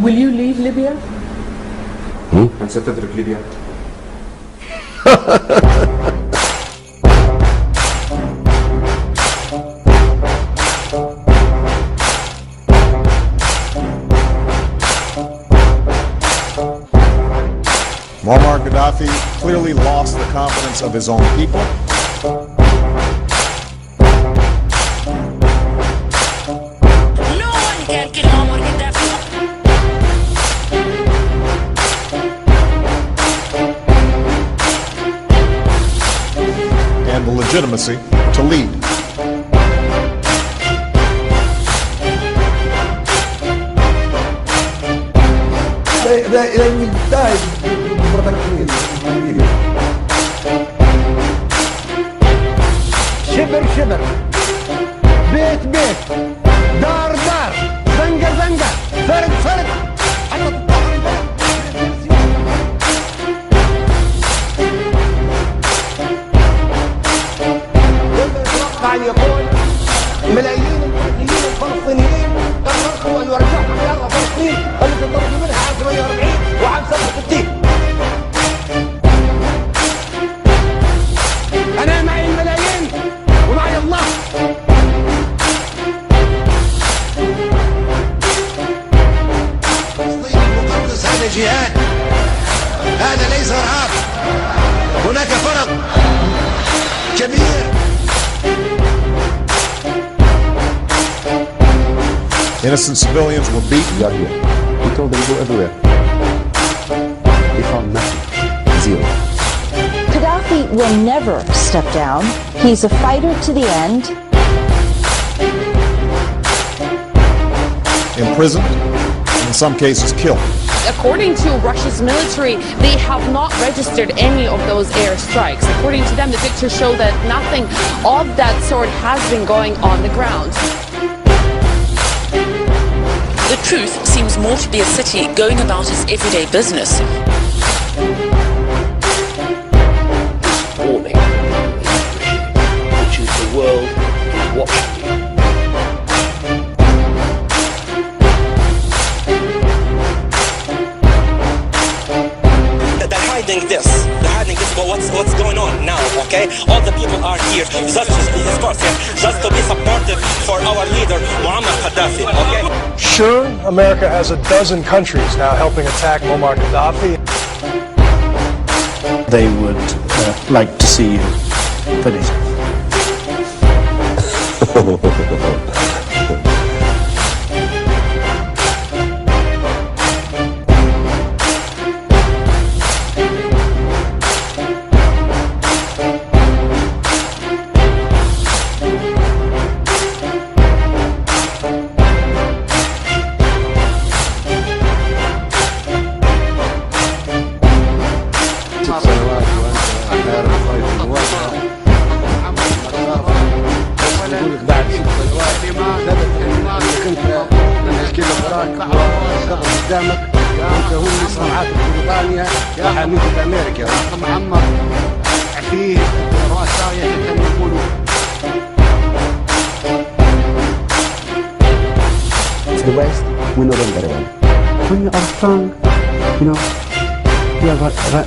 Will you leave Libya? هل ستترك ليبيا؟ Muammar Kaddáfí clearly lost the confidence of his own people. No one can kill Muammar Kaddáfí. And the legitimacy to lead. شبر شبر، بيت بيت، دار دار، زنقة زنقة، فرد فرد، حتى تطلع قاعد يقول ملايين المسيحيين الفلسطينيين قرروا ان يرجعوا لارض فلسطين التي تطرد منها عام 48 وعام 67. انا معي الملايين ومعي الله. فلسطين المقدس هذا جهاد، هذا ليس ارهاب. هناك فرق كبير. Innocent civilians were beaten. We are here. We told them to go everywhere. They found nothing. Zero. Gaddafi will never step down. He's a fighter to the end. Imprisoned, in some cases killed. According to Russia's military, they have not registered any of those airstrikes. According to them, the pictures show that nothing of that sort has been going on the ground. The truth seems more to be a city going about its everyday business. Warning, which is the world is watching you. They're hiding this. They're hiding this. But what's going on now? Okay, all the people are here just to be supportive for our leader Muammar Kaddáfí. Okay. Sure, America has a dozen countries now helping attack Muammar Kaddáfí. They would like to see you finished. قدامك انت هو اللي صنعات بريطانيا يا حميد امريكا معمر فيه رؤساء يقولوا. To the West, we know them very well. When you are strong,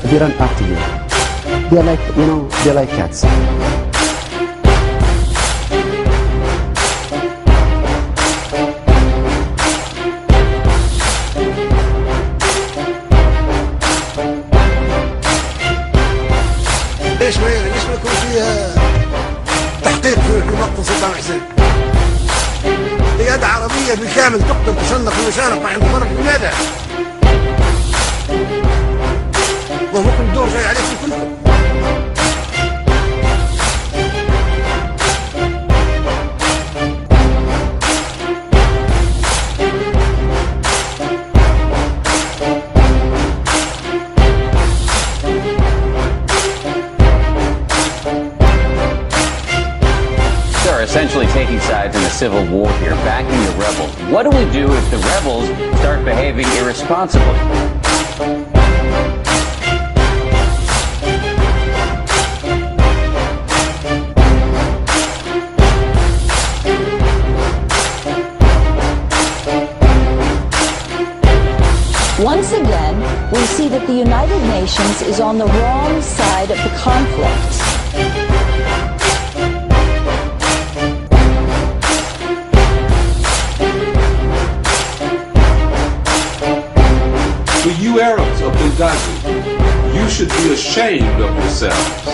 they run after you. They're like, they're like cats. ليش ما يكون فيها تحقيق في مقتل صدام حسين؟ قيادة عربية بالكامل تقتل تصنف المشارق عند طرف. لماذا؟ وممكن الدور جاي عليكم كلكم. Essentially taking sides in a civil war here, backing the rebels. What do we do if the rebels start behaving irresponsibly? we see that the United Nations is on the wrong side of the conflict. For you Arabs of Benghazi, you should be ashamed of yourselves.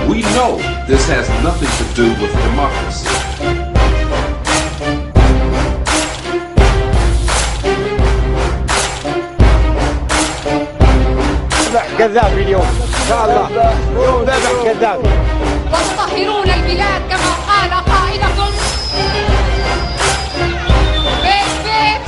We know this has nothing to do with democracy. كذابي اليوم ان شاء الله يوم ذبح كذابي وتطهرون البلاد كما قال قائدكم بيت بيت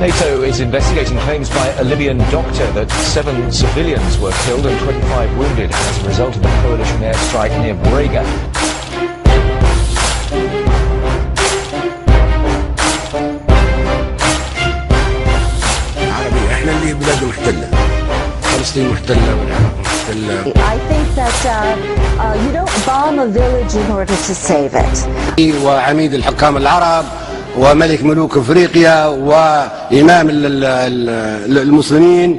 NATO is investigating claims by a Libyan doctor that 7 civilians were killed and 25 wounded as a result of a coalition airstrike near Brega. عربي احنا اللي بلاد محتله فلسطين محتله والعراق محتله. I think that you don't bomb a village in order to save it. وعميد الحكام العرب وملك ملوك افريقيا وامام المسلمين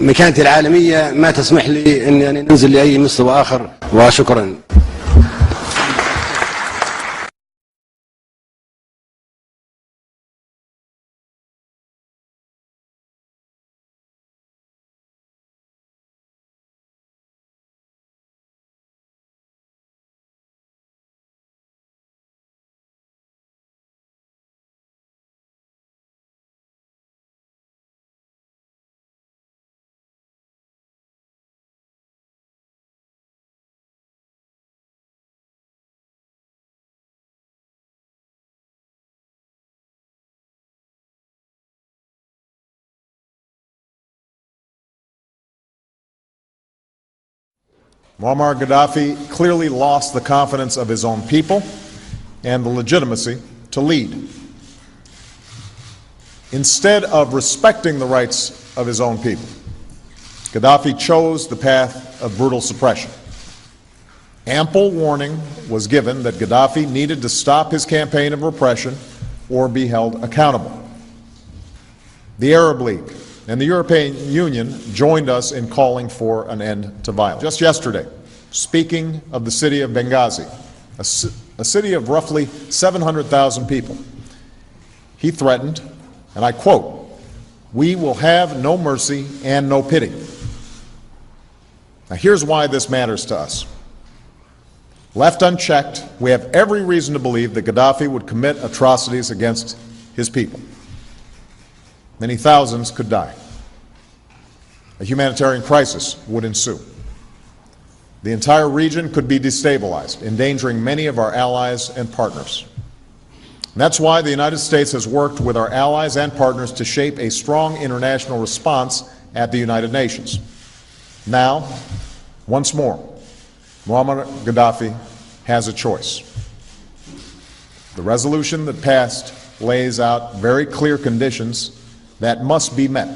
مكانتي العالميه ما تسمح لي اني ننزل لاي مستوى اخر وشكرا. Muammar Gaddafi clearly lost the confidence of his own people and the legitimacy to lead. Instead of respecting the rights of his own people, Gaddafi chose the path of brutal suppression. Ample warning was given that Gaddafi needed to stop his campaign of repression or be held accountable. The Arab League and the European Union joined us in calling for an end to violence. Just yesterday, speaking of the city of Benghazi, a city of roughly 700,000 people, he threatened, and I quote, "We will have no mercy and no pity." Now here's why this matters to us. Left unchecked, we have every reason to believe that Gaddafi would commit atrocities against his people. Many thousands could die. A humanitarian crisis would ensue. The entire region could be destabilized, endangering many of our allies and partners. And that's why the United States has worked with our allies and partners to shape a strong international response at the United Nations. Now, once more, Muammar Gaddafi has a choice. The resolution that passed lays out very clear conditions that must be met.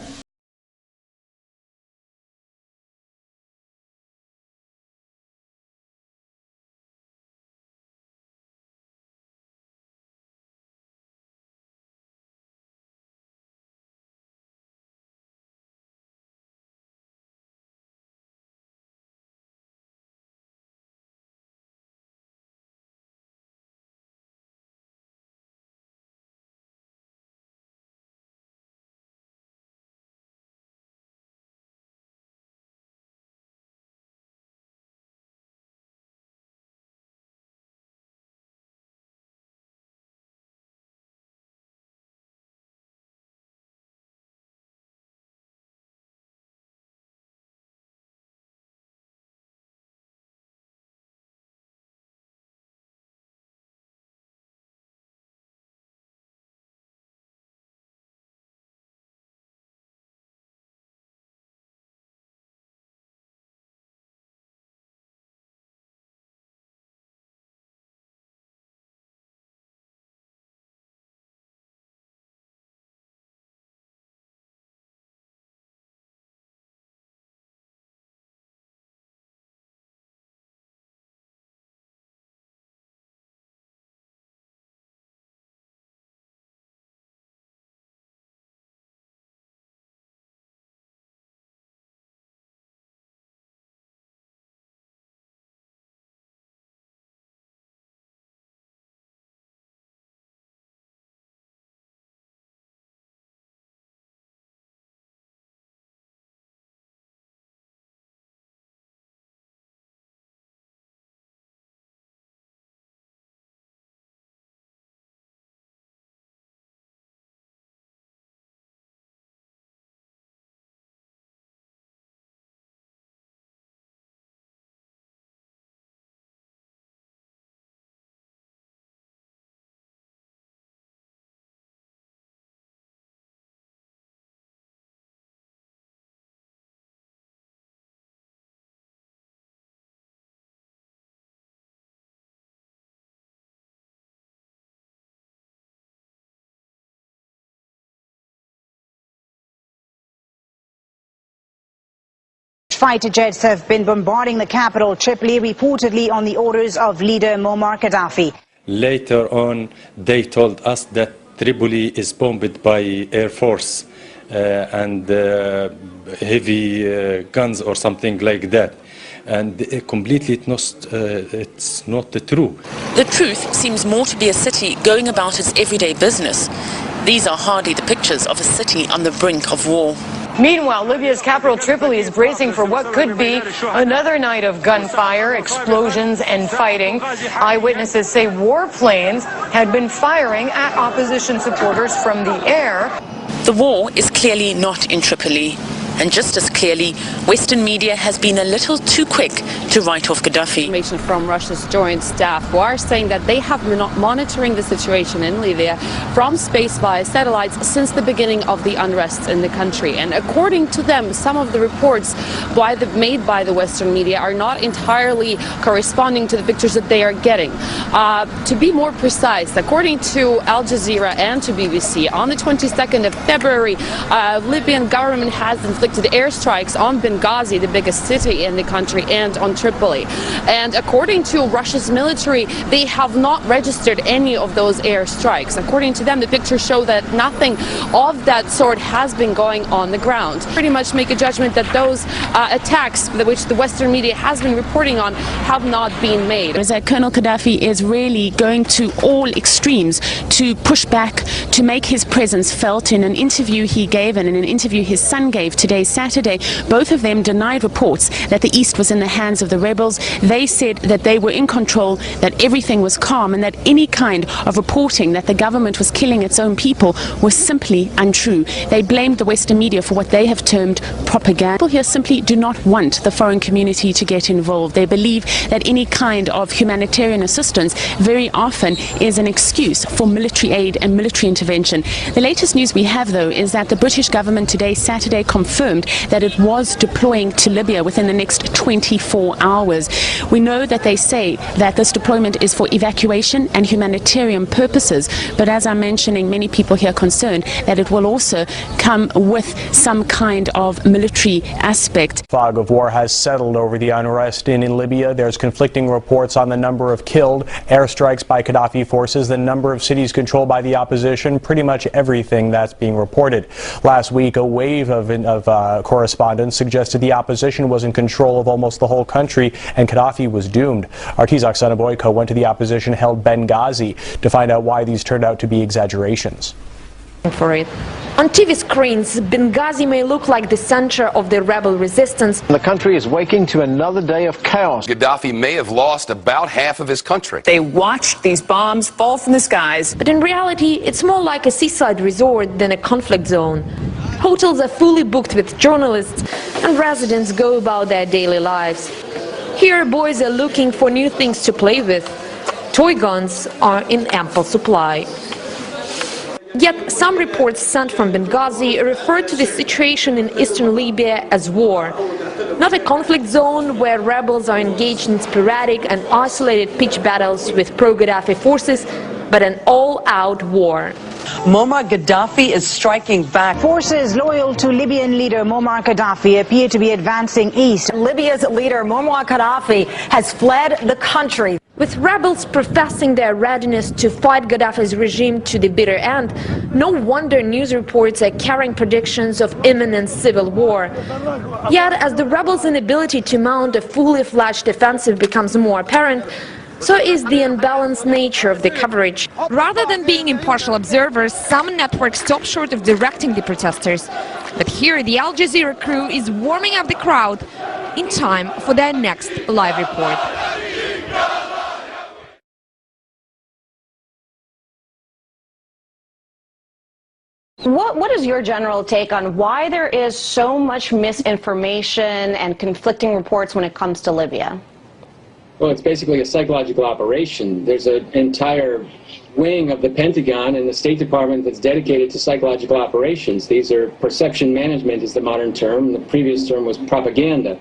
fighter jets have been bombarding the capital, Tripoli, reportedly on the orders of leader Muammar Kaddáfí. Later on, they told us that Tripoli is bombed by Air Force and heavy guns or something like that. And completely it's not true. The truth seems more to be a city going about its everyday business. These are hardly the pictures of a city on the brink of war. Meanwhile, Libya's capital Tripoli is bracing for what could be another night of gunfire, explosions, and fighting. Eyewitnesses say warplanes had been firing at opposition supporters from the air. The war is clearly not in Tripoli. And just as clearly, Western media has been a little too quick to write off Gaddafi. Information from Russia's joint staff who are saying that they have been monitoring the situation in Libya from space via satellites since the beginning of the unrest in the country. And according to them, some of the reports made by the Western media are not entirely corresponding to the pictures that they are getting. To be more precise, according to Al Jazeera and to BBC, on the 22nd of February, Libyan government has inflicted airstrikes on Benghazi, the biggest city in the country, and on Tripoli. And according to Russia's military, they have not registered any of those airstrikes. According to them, the pictures show that nothing of that sort has been going on the ground. Pretty much make a judgment that those attacks, which the Western media has been reporting on, have not been made. Colonel Gaddafi is really going to all extremes to push back, to make his presence felt. In an interview he gave and in an interview his son gave today, Saturday, both of them denied reports that the East was in the hands of the rebels. They said that they were in control, that everything was calm, and that any kind of reporting that the government was killing its own people was simply untrue. They blamed the Western media for what they have termed propaganda. People here simply do not want the foreign community to get involved. They believe that any kind of humanitarian assistance very often is an excuse for military aid and military intervention. The latest news we have, though, is that the British government today, Saturday, confirmed that it was deploying to Libya within the next 24 hours. We know that they say that this deployment is for evacuation and humanitarian purposes, but as I'm mentioning, many people here are concerned that it will also come with some kind of military aspect. Fog of war has settled over the unrest in Libya. There's conflicting reports on the number of killed, airstrikes by Gaddafi forces, the number of cities controlled by the opposition, pretty much everything that's being reported. Last week, a wave of correspondence suggested the opposition was in control of almost the whole country and Gaddafi was doomed. Our Tizak Sanaboyko went to the opposition-held Benghazi to find out why these turned out to be exaggerations. For it. On TV screens, Benghazi may look like the center of the rebel resistance. The country is waking to another day of chaos. Gaddafi may have lost about half of his country. They watched these bombs fall from the skies. But in reality, it's more like a seaside resort than a conflict zone. Hotels are fully booked with journalists and residents go about their daily lives. Here, boys are looking for new things to play with. Toy guns are in ample supply. Yet some reports sent from Benghazi refer to the situation in eastern Libya as war. Not a conflict zone where rebels are engaged in sporadic and isolated pitched battles with pro-Gaddafi forces, but an all-out war. Muammar Kaddáfí is striking back. Forces loyal to Libyan leader Muammar Kaddáfí appear to be advancing east. Libya's leader Muammar Kaddáfí has fled the country. With rebels professing their readiness to fight Gaddafi's regime to the bitter end, no wonder news reports are carrying predictions of imminent civil war. Yet, as the rebels' inability to mount a fully fledged offensive becomes more apparent, so is the unbalanced nature of the coverage. Rather than being impartial observers, some networks stop short of directing the protesters. But here, the Al Jazeera crew is warming up the crowd in time for their next live report. What is your general take on why there is so much misinformation and conflicting reports when it comes to Libya? Well, it's basically a psychological operation. There's an entire wing of the Pentagon and the State Department that's dedicated to psychological operations. These are perception management is the modern term. The previous term was propaganda.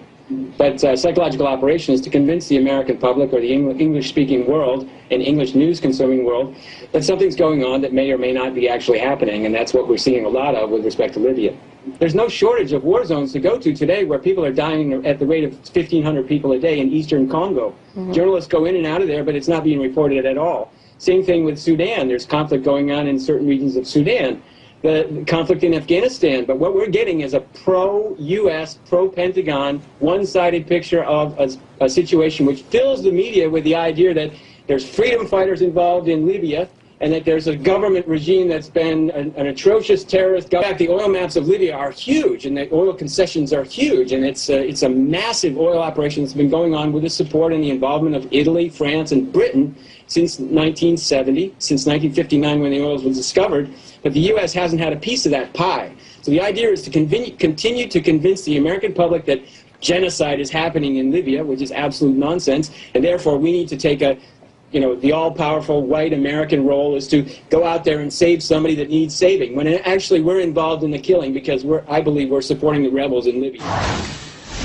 But psychological operation is to convince the American public or the English-speaking world and English news-consuming world that something's going on that may or may not be actually happening, and that's what we're seeing a lot of with respect to Libya. There's no shortage of war zones to go to today where people are dying at the rate of 1,500 people a day in eastern Congo. Journalists go in and out of there, but it's not being reported at all. Same thing with Sudan. There's conflict going on in certain regions of Sudan. The conflict in Afghanistan, but what we're getting is a pro-U.S., pro-Pentagon, one-sided picture of a situation which fills the media with the idea that there's freedom fighters involved in Libya and that there's a government regime that's been an atrocious terrorist government. In fact, the oil maps of Libya are huge, and the oil concessions are huge, and it's a massive oil operation that's been going on with the support and the involvement of Italy, France, and Britain since 1970, since 1959 when the oil was discovered. But the U.S. hasn't had a piece of that pie. So the idea is to continue to convince the American public that genocide is happening in Libya, which is absolute nonsense, and therefore we need to take the all-powerful white American role is to go out there and save somebody that needs saving, when actually we're involved in the killing because I believe we're supporting the rebels in Libya.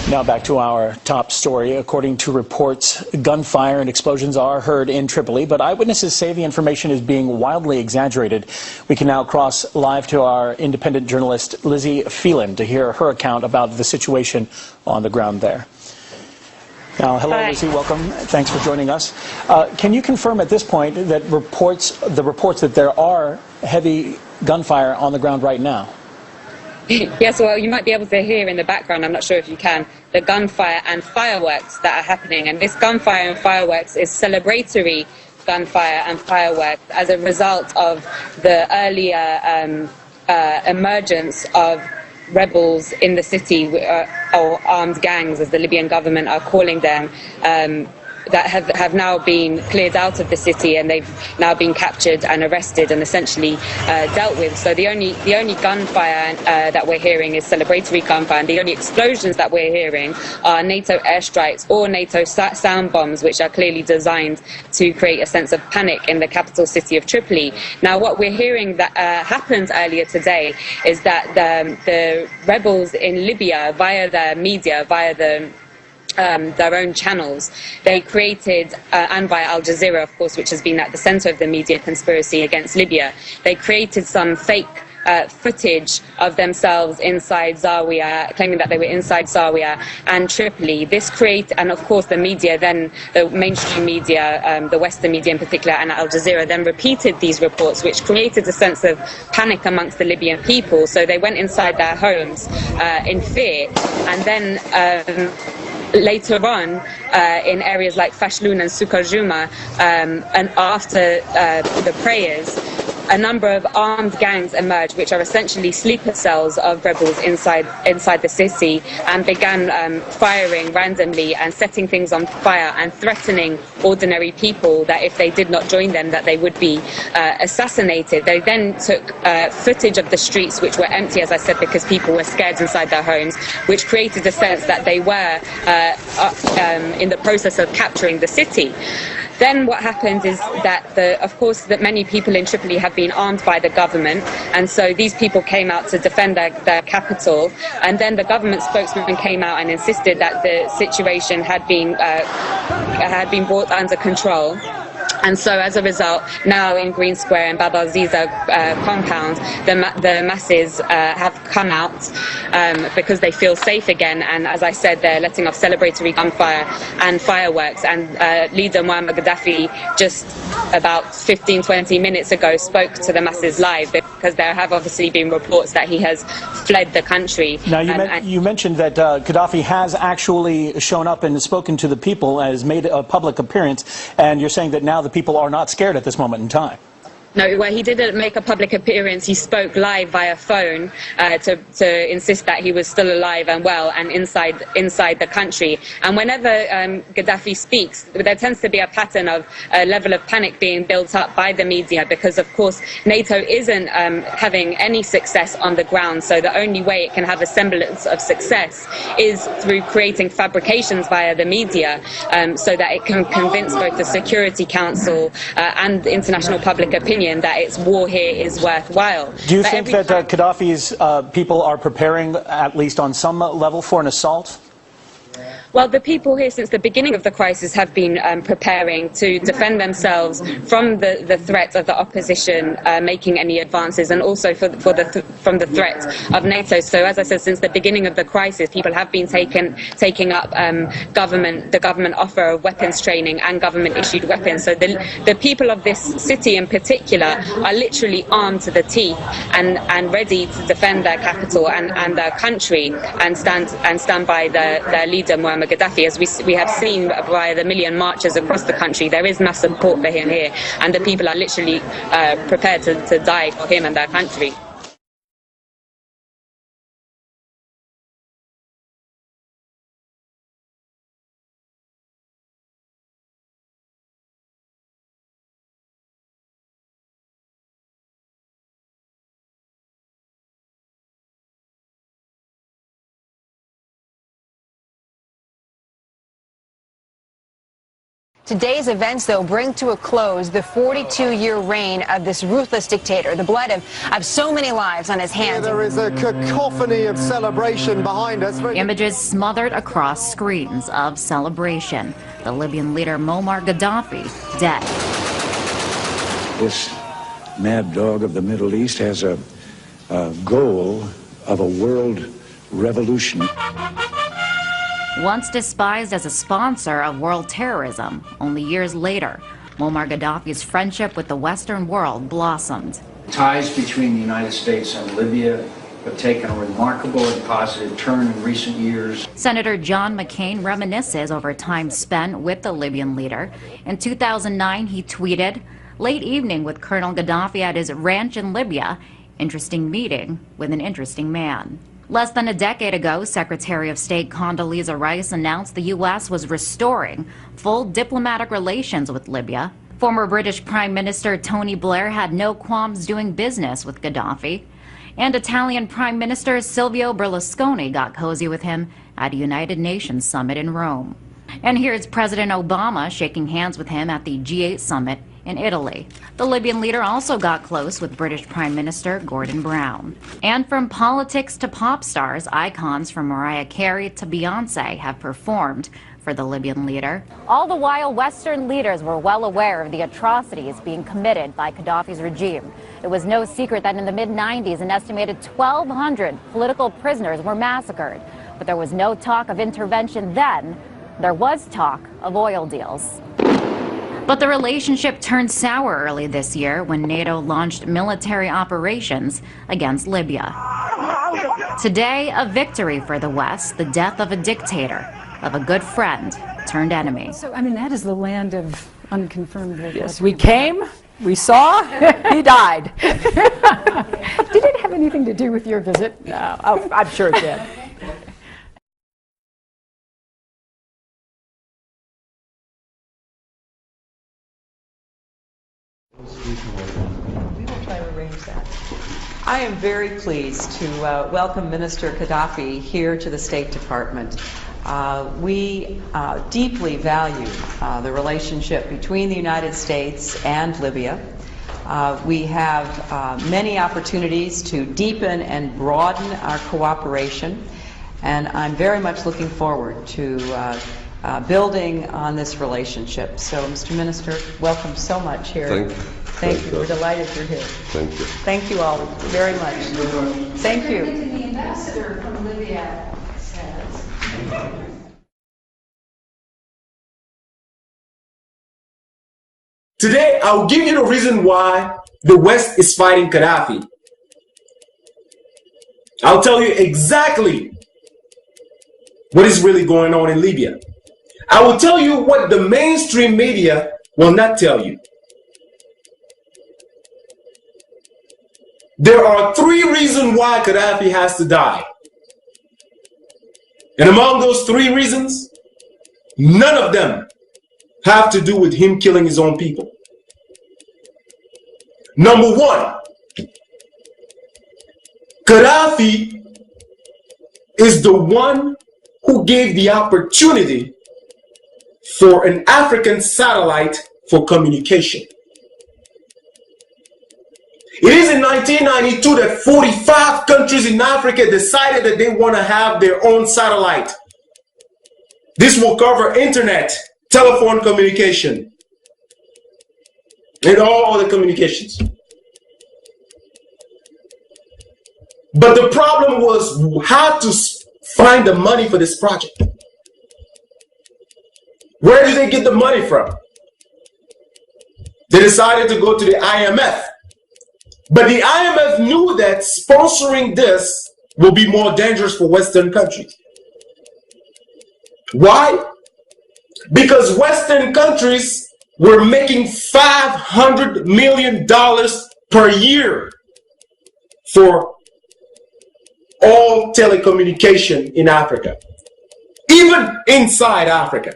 Now back to our top story. According to reports, gunfire and explosions are heard in Tripoli, but eyewitnesses say the information is being wildly exaggerated. We can now cross live to our independent journalist, Lizzie Phelan, to hear her account about the situation on the ground there. Now, hello, Lizzie, welcome. Thanks for joining us. Can you confirm at this point that the reports that there are heavy gunfire on the ground right now? Yes, well, you might be able to hear in the background, I'm not sure if you can, the gunfire and fireworks that are happening. And this gunfire and fireworks is celebratory gunfire and fireworks as a result of the earlier emergence of rebels in the city, or armed gangs, as the Libyan government are calling them, that have now been cleared out of the city, and they've now been captured and arrested and essentially dealt with. So the only gunfire that we're hearing is celebratory gunfire, and the only explosions that we're hearing are NATO airstrikes or NATO sound bombs, which are clearly designed to create a sense of panic in the capital city of Tripoli. Now, what we're hearing that happened earlier today is that the rebels in Libya, via their media, via their own channels, they created, and via Al Jazeera, of course, which has been at the center of the media conspiracy against Libya, they created some fake footage of themselves inside Zawiya, claiming that they were inside Zawiya and Tripoli. This and of course the media, then the mainstream media, the Western media in particular, and Al Jazeera then repeated these reports, which created a sense of panic amongst the Libyan people. So they went inside their homes in fear, and then later on, in areas like Fashloun and Sukarjuma, and after the prayers, a number of armed gangs emerged, which are essentially sleeper cells of rebels inside the city, and began firing randomly and setting things on fire and threatening ordinary people that if they did not join them, that they would be assassinated. They then took footage of the streets, which were empty, as I said, because people were scared inside their homes, which created a sense that they were in the process of capturing the city. Then what happened is that, of course, that many people in Tripoli have been armed by the government, and so these people came out to defend their capital, and then the government spokesman came out and insisted that the situation had been brought under control. And so, as a result, now in Green Square and Bab al-Ziza compound, the masses have come out because they feel safe again. And as I said, they're letting off celebratory gunfire and fireworks. And leader Muammar Kaddáfí, just about 15-20 minutes ago, spoke to the masses live, because there have obviously been reports that he has fled the country. Now, you mentioned that Gaddafi has actually shown up and spoken to the people, has made a public appearance, and you're saying that now the people are not scared at this moment in time. No, well, he didn't make a public appearance. He spoke live via phone to insist that he was still alive and well and inside the country. And whenever Gaddafi speaks, there tends to be a pattern of a level of panic being built up by the media, because, of course, NATO isn't having any success on the ground. So the only way it can have a semblance of success is through creating fabrications via the media, so that it can convince both the Security Council and the international public opinion that its war here is worthwhile. Do you think that Gaddafi's people are preparing, at least on some level, for an assault? Well, the people here since the beginning of the crisis have been preparing to defend themselves from the threat of the opposition making any advances, and also from the threat of NATO. So, as I said, since the beginning of the crisis, people have been taking up the government offer of weapons training and government-issued weapons. So the people of this city in particular are literally armed to the teeth and ready to defend their capital and their country and stand by their leader Muammar Kaddáfí. As we have seen via the million marches across the country, there is mass support for him here, and the people are literally prepared to die for him and their country. Today's events, though, bring to a close the 42-year reign of this ruthless dictator, the blood of so many lives on his hands. There is a cacophony of celebration behind us. Images smothered across screens of celebration. The Libyan leader Muammar Kaddáfí dead. This mad dog of the Middle East has a goal of a world revolution. Once despised as a sponsor of world terrorism, only years later, Muammar Gaddafi's friendship with the Western world blossomed. Ties between the United States and Libya have taken a remarkable and positive turn in recent years. Senator John McCain reminisces over time spent with the Libyan leader. In 2009, he tweeted, "Late evening with Colonel Gaddafi at his ranch in Libya. Interesting meeting with an interesting man." Less than a decade ago, Secretary of State Condoleezza Rice announced the U.S. was restoring full diplomatic relations with Libya. Former British Prime Minister Tony Blair had no qualms doing business with Gaddafi. And Italian Prime Minister Silvio Berlusconi got cozy with him at a United Nations summit in Rome. And here's President Obama shaking hands with him at the G8 summit in Italy. The Libyan leader also got close with British Prime Minister Gordon Brown. And from politics to pop stars, icons from Mariah Carey to Beyonce have performed for the Libyan leader. All the while, Western leaders were well aware of the atrocities being committed by Gaddafi's regime. It was no secret that in the mid-90s, an estimated 1,200 political prisoners were massacred. But there was no talk of intervention then. There was talk of oil deals. But the relationship turned sour early this year when NATO launched military operations against Libya. Today, a victory for the West, the death of a dictator, of a good friend turned enemy. So, I mean, that is the land of unconfirmed reports. Yes, we came, we saw, he died. Did it have anything to do with your visit? No, I'm sure it did. We will try to arrange that. I am very pleased to welcome Minister Kaddáfí here to the State Department. We deeply value the relationship between the United States and Libya. We have many opportunities to deepen and broaden our cooperation, and I'm very much looking forward to building on this relationship. So, Mr. Minister, welcome so much here. Thank you. Thank you. We're delighted you're here. Thank you. Thank you all very much. Thank you. The ambassador from Libya says. Today, I'll give you the reason why the West is fighting Gaddafi. I'll tell you exactly what is really going on in Libya. I will tell you what the mainstream media will not tell you. There are 3 reasons why Gaddafi has to die. And among those 3 reasons, none of them have to do with him killing his own people. Number 1, Gaddafi is the one who gave the opportunity for an African satellite for communication. It is in 1992 that 45 countries in Africa decided that they want to have their own satellite. This will cover internet, telephone communication, and all other communications. But the problem was how to find the money for this project. Where did they get the money from? They decided to go to the IMF. But the IMF knew that sponsoring this will be more dangerous for Western countries. Why? Because Western countries were making $500 million per year for all telecommunication in Africa, even inside Africa.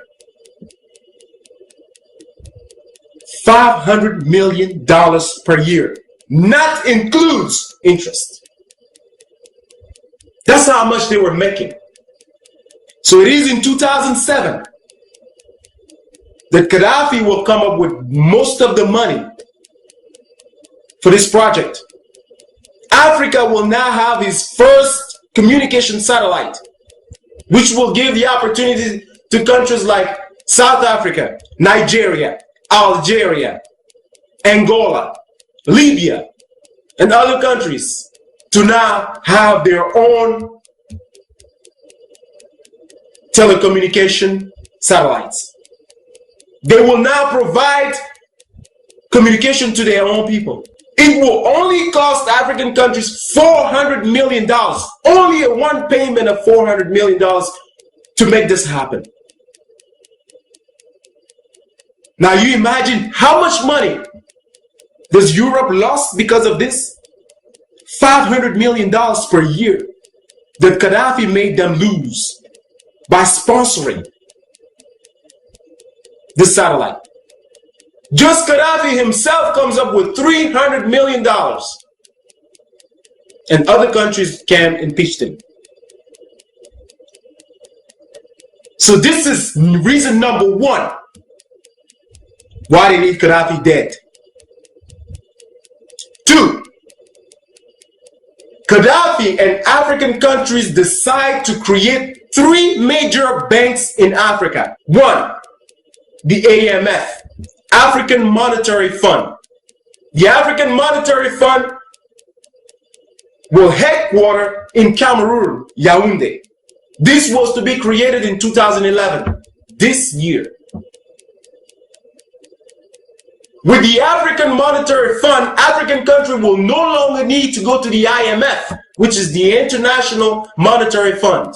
$500 million per year, not includes interest. That's how much they were making. So it is in 2007 that Gaddafi will come up with most of the money for this project. Africa will now have his first communication satellite, which will give the opportunity to countries like South Africa, Nigeria, Algeria, Angola, Libya, and other countries to now have their own telecommunication satellites. They will now provide communication to their own people. It will only cost African countries $400 million, only a one payment of $400 million to make this happen. Now you imagine how much money does Europe lost because of this? $500 million per year that Gaddafi made them lose by sponsoring this satellite. Just Gaddafi himself comes up with $300 million, and other countries can impeach him. So this is reason number one why they need Gaddafi dead. 2, Gaddafi and African countries decide to create 3 major banks in Africa. 1, the AMF, African Monetary Fund. The African Monetary Fund will headquarter in Cameroon, Yaoundé. This was to be created in 2011, this year. With the African Monetary Fund, African country will no longer need to go to the IMF, which is the International Monetary Fund.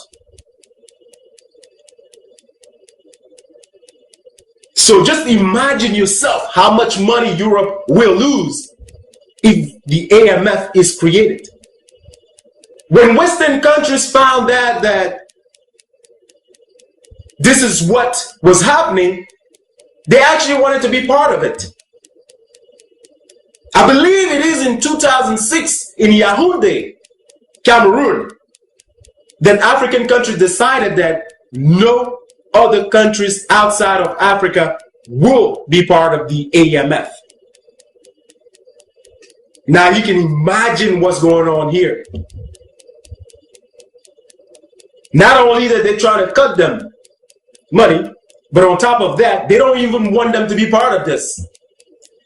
So just imagine yourself how much money Europe will lose if the AMF is created. When Western countries found out that this is what was happening, they actually wanted to be part of it. I believe it is in 2006 in Yaoundé, Cameroon, that African countries decided that no other countries outside of Africa will be part of the AMF. Now you can imagine what's going on here. Not only that they're trying to cut them money, but on top of that, they don't even want them to be part of this.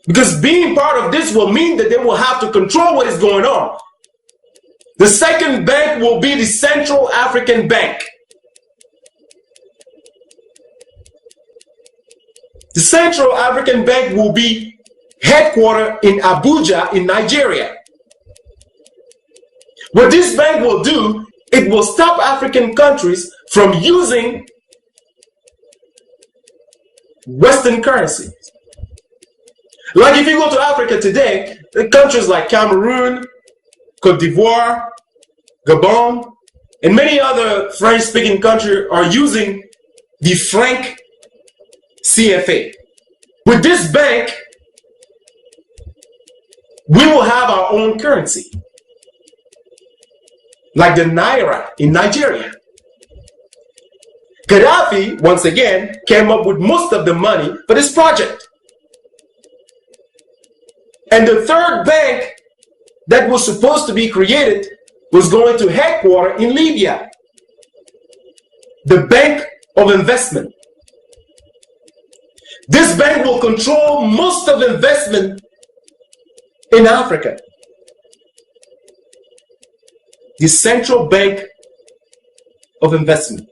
Because being part of this will mean that they will have to control what is going on. The second bank will be the Central African Bank. The Central African Bank will be headquartered in Abuja in Nigeria. What this bank will do, it will stop African countries from using Western currency. Like if you go to Africa today, countries like Cameroon, Cote d'Ivoire, Gabon, and many other French-speaking countries are using the franc CFA. With this bank, we will have our own currency, like the Naira in Nigeria. Gaddafi, once again, came up with most of the money for this project. And the third bank that was supposed to be created was going to headquarter in Libya. The Bank of investment. This bank will control most of investment in Africa. The Central Bank of Investment.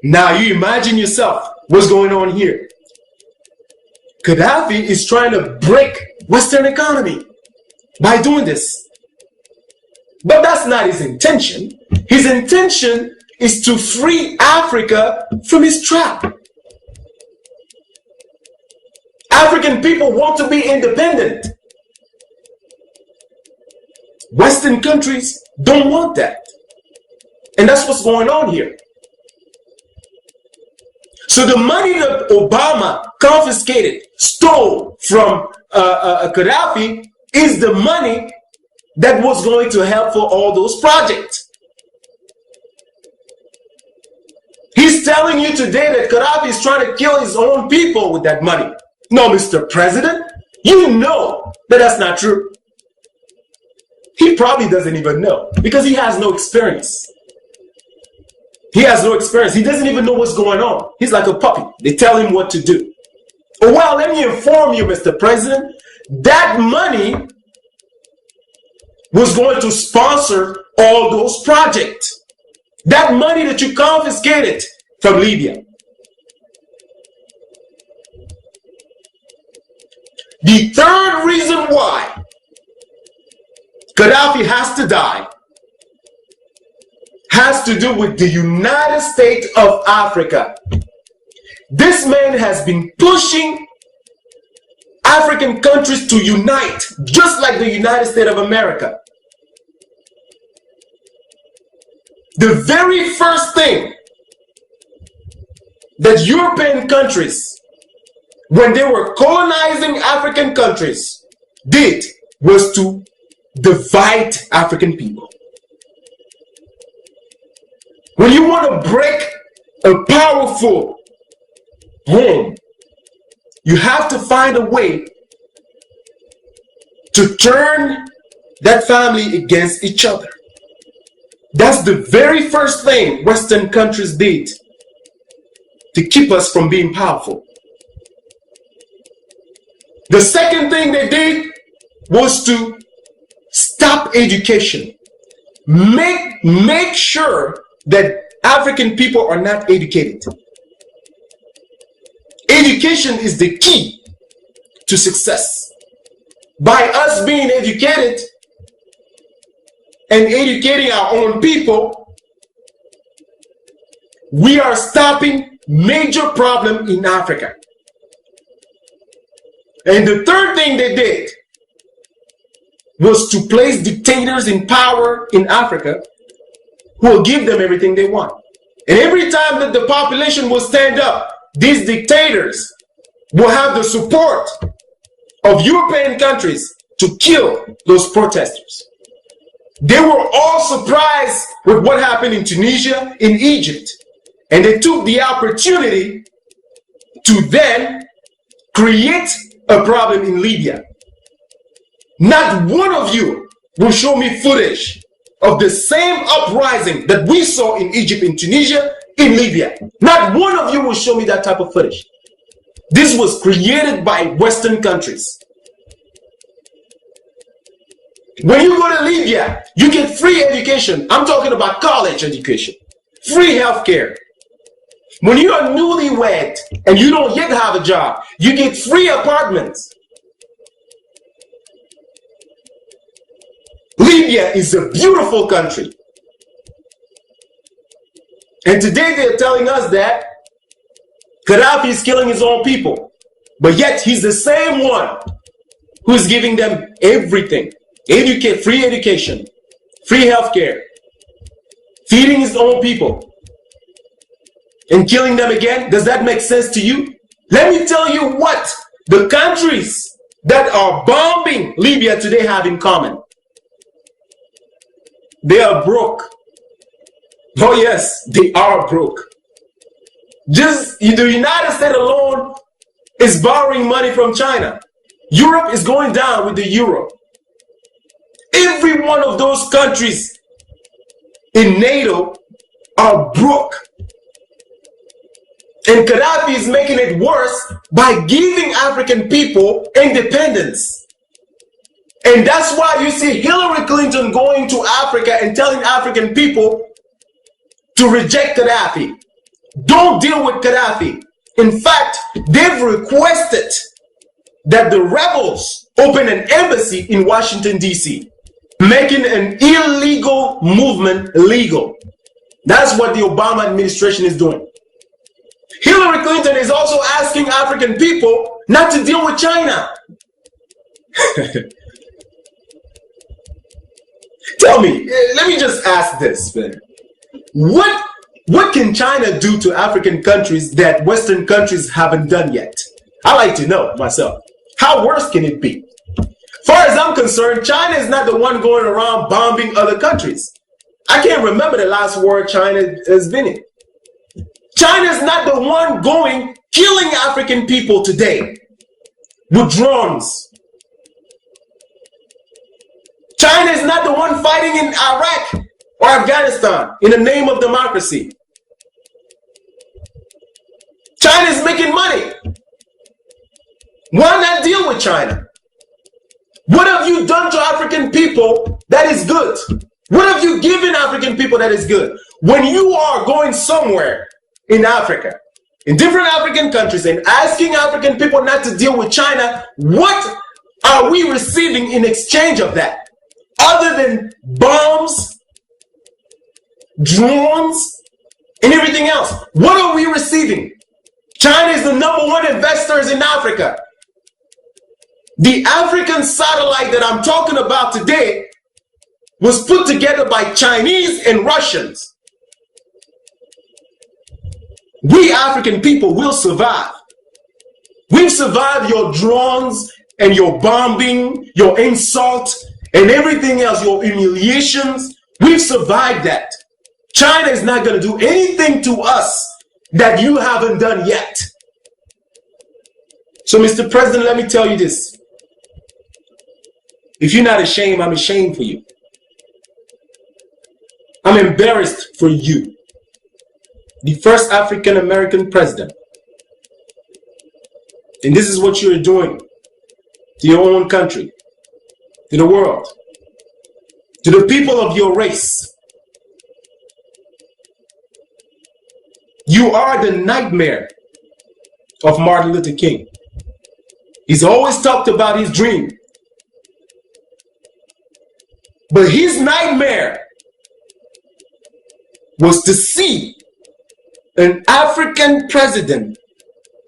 Now you imagine yourself what's going on here. Gaddafi is trying to break Western economy by doing this. But that's not his intention. His intention is to free Africa from his trap. African people want to be independent. Western countries don't want that. And that's what's going on here. So the money that Obama confiscated, stole from Gaddafi is the money that was going to help for all those projects. He's telling you today that Gaddafi is trying to kill his own people with that money. No, Mr. President, you know that that's not true. He probably doesn't even know because he has no experience. He has no experience. He doesn't even know what's going on. He's like a puppy. They tell him what to do. Oh, well, let me inform you, Mr. President, that money was going to sponsor all those projects. That money that you confiscated from Libya. The third reason why Gaddafi has to die has to do with the United States of Africa. This man has been pushing African countries to unite, just like the United States of America. The very first thing that European countries, when they were colonizing African countries, did was to divide African people. When you want to break a powerful home, you have to find a way to turn that family against each other. That's the very first thing Western countries did to keep us from being powerful. The second thing they did was to stop education. Make sure that African people are not educated. Education is the key to success. By us being educated and educating our own people, we are stopping major problems in Africa. And the third thing they did was to place dictators in power in Africa who will give them everything they want. And every time that the population will stand up, these dictators will have the support of European countries to kill those protesters. They were all surprised with what happened in Tunisia, in Egypt, and they took the opportunity to then create a problem in Libya. Not one of you will show me footage of the same uprising that we saw in Egypt, in Tunisia, in Libya. Not one of you will show me that type of footage. This was created by Western countries. When you go to Libya, you get free education. I'm talking about college education. Free healthcare. When you are newlywed and you don't yet have a job, you get free apartments. Libya is a beautiful country. And today they're telling us that Gaddafi is killing his own people. But yet he's the same one who's giving them everything. Free education, free healthcare, feeding his own people, and killing them again. Does that make sense to you? Let me tell you what the countries that are bombing Libya today have in common. They are broke. Oh yes, they are broke. Just the United States alone is borrowing money from China. Europe is going down with the euro. Every one of those countries in NATO are broke. And Gaddafi is making it worse by giving African people independence. And that's why you see Hillary Clinton going to Africa and telling African people to reject Gaddafi. Don't deal with Gaddafi. In fact, they've requested that the rebels open an embassy in Washington, D.C., making an illegal movement legal. That's what the Obama administration is doing. Hillary Clinton is also asking African people not to deal with China. Tell me, let me just ask this, man. What can China do to African countries that Western countries haven't done yet? I like to know myself. How worse can it be? Far as I'm concerned, China is not the one going around bombing other countries. I can't remember the last war China has been in. China is not the one killing African people today with drones. China is not the one fighting in Iraq or Afghanistan in the name of democracy. China is making money. Why not deal with China? What have you done to African people that is good? What have you given African people that is good? When you are going somewhere in Africa, in different African countries, and asking African people not to deal with China, what are we receiving in exchange of that? Other than bombs, drones, and everything else. What are we receiving? China is the #1 investors in Africa. The African satellite that I'm talking about today was put together by Chinese and Russians. We African people will survive. We've survived your drones and your bombing, your insult, and everything else, your humiliations. We've survived that. China is not going to do anything to us that you haven't done yet. So, Mr. President, let me tell you this. If you're not ashamed, I'm ashamed for you. I'm embarrassed for you. The first African American president. And this is what you're doing to your own country, to the world, to the people of your race. You are the nightmare of Martin Luther King. He's always talked about his dream. But his nightmare was to see an African president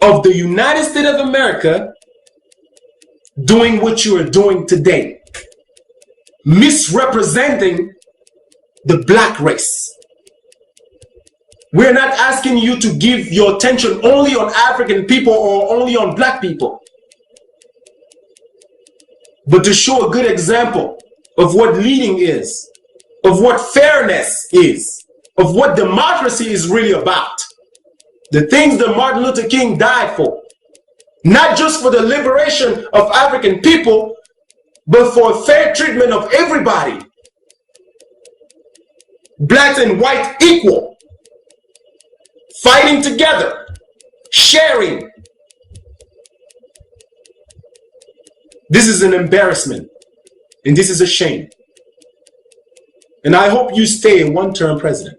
of the United States of America doing what you are doing today, misrepresenting the black race. We're not asking you to give your attention only on African people or only on black people, but to show a good example of what leading is, of what fairness is, of what democracy is really about. The things that Martin Luther King died for. Not just for the liberation of African people, but for fair treatment of everybody. Blacks and white equal. Fighting together. Sharing. This is an embarrassment. And this is a shame. And I hope you stay a one-term president.